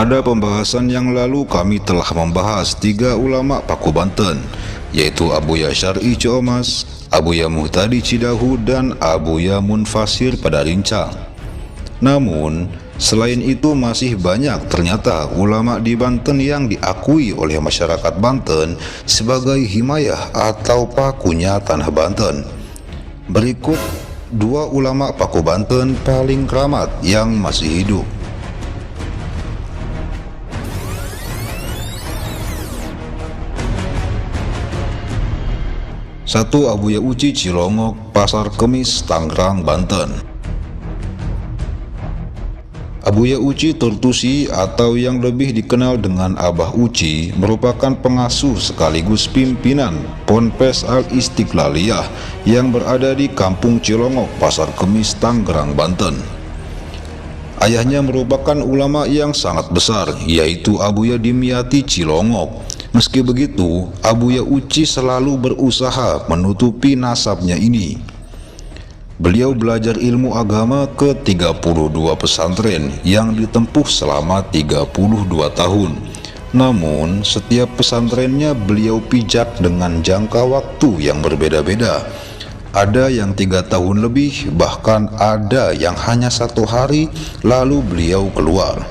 Pada pembahasan yang lalu kami telah membahas 3 ulama Paku Banten, yaitu Abuya Syar'i Ciomas, Abuya Muhtadi Cidahu, dan Abuya Munfasir pada Rincang. Namun, selain itu masih banyak ternyata ulama di Banten yang diakui oleh masyarakat Banten sebagai himayah atau pakunya tanah Banten. Berikut 2 ulama Paku Banten paling keramat yang masih hidup. Satu, Abuya Uci Cilongok, Pasar Kemis, Tangerang, Banten. Abuya Uci Turtusi atau yang lebih dikenal dengan Abah Uci merupakan pengasuh sekaligus pimpinan Ponpes Al-Istiqlaliyah yang berada di Kampung Cilongok, Pasar Kemis, Tangerang, Banten. Ayahnya merupakan ulama yang sangat besar, yaitu Abuya Dimyati Cilongok. Meski begitu, Abuya Uci selalu berusaha menutupi nasabnya ini. Beliau belajar ilmu agama ke 32 pesantren yang ditempuh selama 32 tahun. Namun, setiap pesantrennya beliau pijak dengan jangka waktu yang berbeda-beda. Ada yang 3 tahun lebih, bahkan ada yang hanya 1 hari lalu beliau keluar.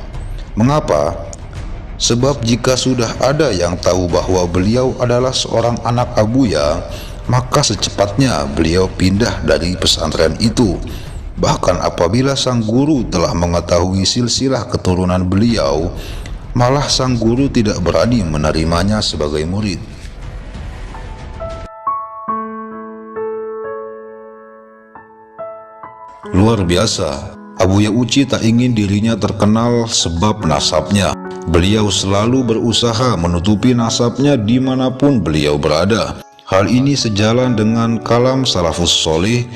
Mengapa? Sebab jika sudah ada yang tahu bahwa beliau adalah seorang anak Abuya, maka secepatnya beliau pindah dari pesantren itu. Bahkan apabila sang guru telah mengetahui silsilah keturunan beliau, malah sang guru tidak berani menerimanya sebagai murid. Luar biasa, Abuya Uci tak ingin dirinya terkenal sebab nasabnya. Beliau selalu berusaha menutupi nasabnya dimanapun beliau berada. Hal ini sejalan dengan kalam salafus soleh,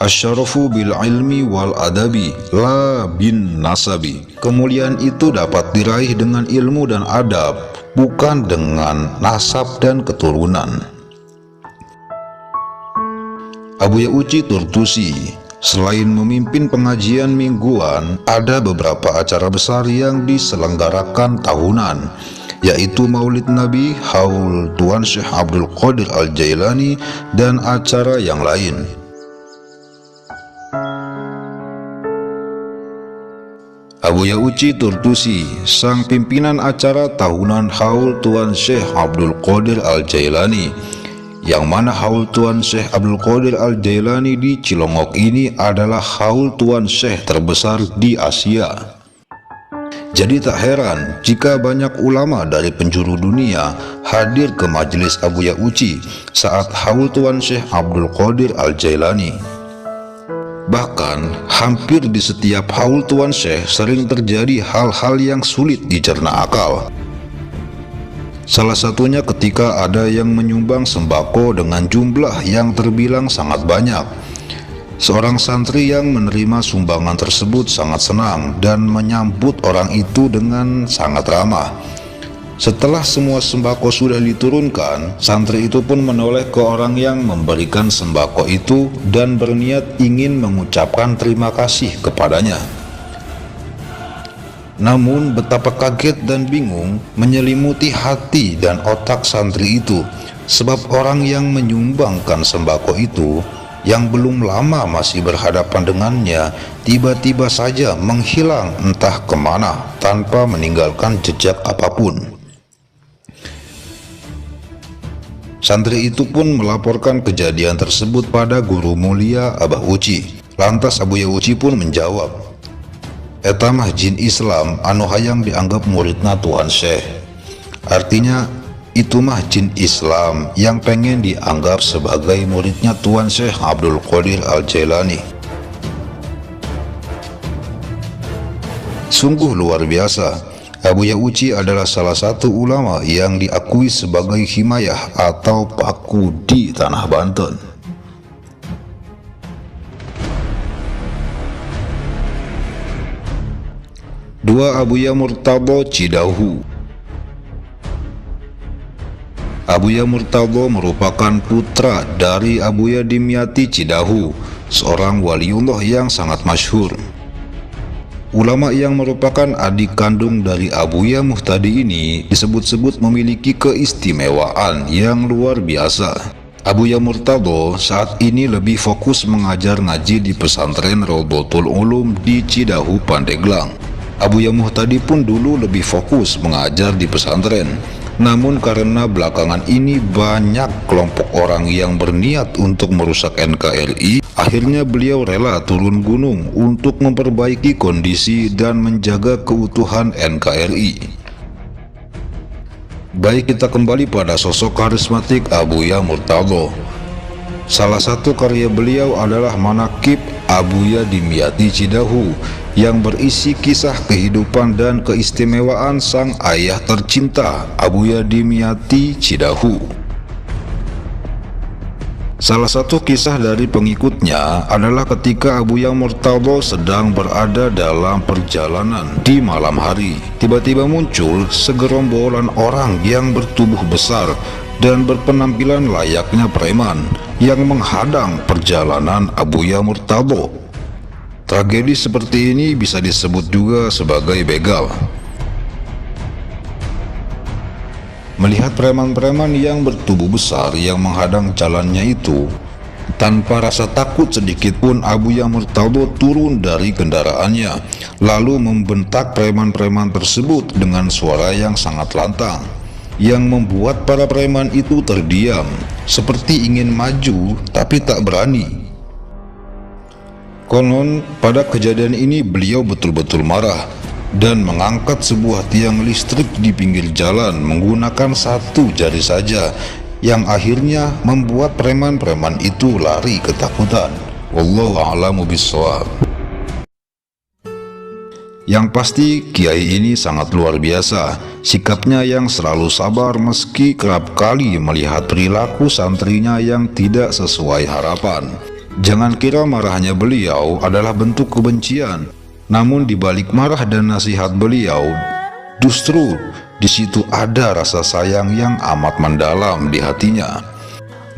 asyarafu bil ilmi wal adabi la bin nasabi. Kemuliaan itu dapat diraih dengan ilmu dan adab, bukan dengan nasab dan keturunan. Abuya Uci Turtusi selain memimpin pengajian mingguan, ada beberapa acara besar yang diselenggarakan tahunan, yaitu Maulid Nabi, Haul Tuan Syekh Abdul Qadir Al-Jailani, dan acara yang lain. Abuya Uci Turtusi, sang pimpinan acara tahunan Haul Tuan Syekh Abdul Qadir Al-Jailani, yang mana haul Tuan Syekh Abdul Qadir Al-Jailani di Cilongok ini adalah haul Tuan Syekh terbesar di Asia. Jadi tak heran jika banyak ulama dari penjuru dunia hadir ke majelis Abuya Uci saat haul Tuan Syekh Abdul Qadir Al-Jailani. Bahkan hampir di setiap haul Tuan Syekh sering terjadi hal-hal yang sulit dicerna akal. Salah satunya ketika ada yang menyumbang sembako dengan jumlah yang terbilang sangat banyak. Seorang santri yang menerima sumbangan tersebut sangat senang dan menyambut orang itu dengan sangat ramah. Setelah semua sembako sudah diturunkan, santri itu pun menoleh ke orang yang memberikan sembako itu dan berniat ingin mengucapkan terima kasih kepadanya. Namun betapa kaget dan bingung menyelimuti hati dan otak santri itu, sebab orang yang menyumbangkan sembako itu yang belum lama masih berhadapan dengannya tiba-tiba saja menghilang entah kemana tanpa meninggalkan jejak apapun. Santri itu pun melaporkan kejadian tersebut pada guru mulia Abah Uci. Lantas Abuya Uci pun menjawab, "Eta mah jin Islam anu hayang dianggap muridna Tuan Syekh." Artinya itu mah jin Islam yang pengen dianggap sebagai muridnya Tuan Syekh Abdul Qadir Al-Jailani. Sungguh luar biasa, Abuya Uci adalah salah satu ulama yang diakui sebagai himayah atau paku di tanah Banten. Dua, Abuya Murtadho Cidahu. Abuya Murtadho merupakan putra dari Abuya Dimyati Cidahu, seorang waliullah yang sangat masyhur. Ulama yang merupakan adik kandung dari Abuya Muhtadi ini disebut-sebut memiliki keistimewaan yang luar biasa. Abuya Murtado saat ini lebih fokus mengajar ngaji di pesantren Raudhatul Ulum di Cidahu, Pandeglang. Abuya Muhtadi pun dulu lebih fokus mengajar di pesantren. Namun karena belakangan ini banyak kelompok orang yang berniat untuk merusak NKRI, akhirnya beliau rela turun gunung untuk memperbaiki kondisi dan menjaga keutuhan NKRI. Baik, kita kembali pada sosok karismatik Abuya Murtado. Salah satu karya beliau adalah Manaqib Abuya Dimyati Cidahu yang berisi kisah kehidupan dan keistimewaan sang ayah tercinta Abuya Dimyati Cidahu. Salah satu kisah dari pengikutnya adalah ketika Abuya Murtado sedang berada dalam perjalanan di malam hari. Tiba-tiba muncul segerombolan orang yang bertubuh besar dan berpenampilan layaknya preman yang menghadang perjalanan Abuya Murtado. Tragedi seperti ini bisa disebut juga sebagai begal. Melihat preman-preman yang bertubuh besar yang menghadang jalannya itu, tanpa rasa takut sedikit pun Abuya Murtado turun dari kendaraannya, lalu membentak preman-preman tersebut dengan suara yang sangat lantang, yang membuat para preman itu terdiam, seperti ingin maju tapi tak berani. Konon pada kejadian ini beliau betul-betul marah dan mengangkat sebuah tiang listrik di pinggir jalan menggunakan satu jari saja, yang akhirnya membuat preman-preman itu lari ketakutan. Wallahu a'lamu bishawab. Yang pasti kiai ini sangat luar biasa. Sikapnya yang selalu sabar meski kerap kali melihat perilaku santrinya yang tidak sesuai harapan. Jangan kira marahnya beliau adalah bentuk kebencian. Namun di balik marah dan nasihat beliau, justru di situ ada rasa sayang yang amat mendalam di hatinya.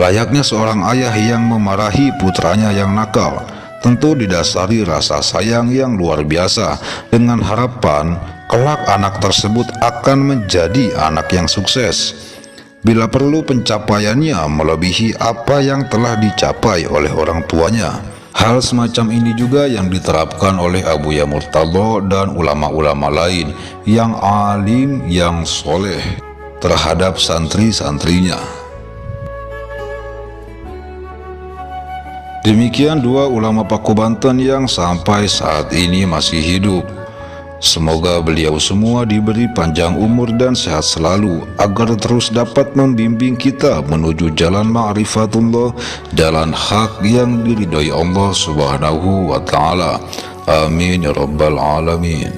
Layaknya seorang ayah yang memarahi putranya yang nakal, tentu didasari rasa sayang yang luar biasa dengan harapan kelak anak tersebut akan menjadi anak yang sukses. Bila perlu pencapaiannya melebihi apa yang telah dicapai oleh orang tuanya. Hal semacam ini juga yang diterapkan oleh Abuya Murtado dan ulama-ulama lain yang alim, yang soleh terhadap santri-santrinya. Demikian dua ulama Paku Banten yang sampai saat ini masih hidup. Semoga beliau semua diberi panjang umur dan sehat selalu agar terus dapat membimbing kita menuju jalan ma'rifatullah, jalan hak yang diridhoi Allah Subhanahu wa ta'ala. Amin ya rabbal alamin.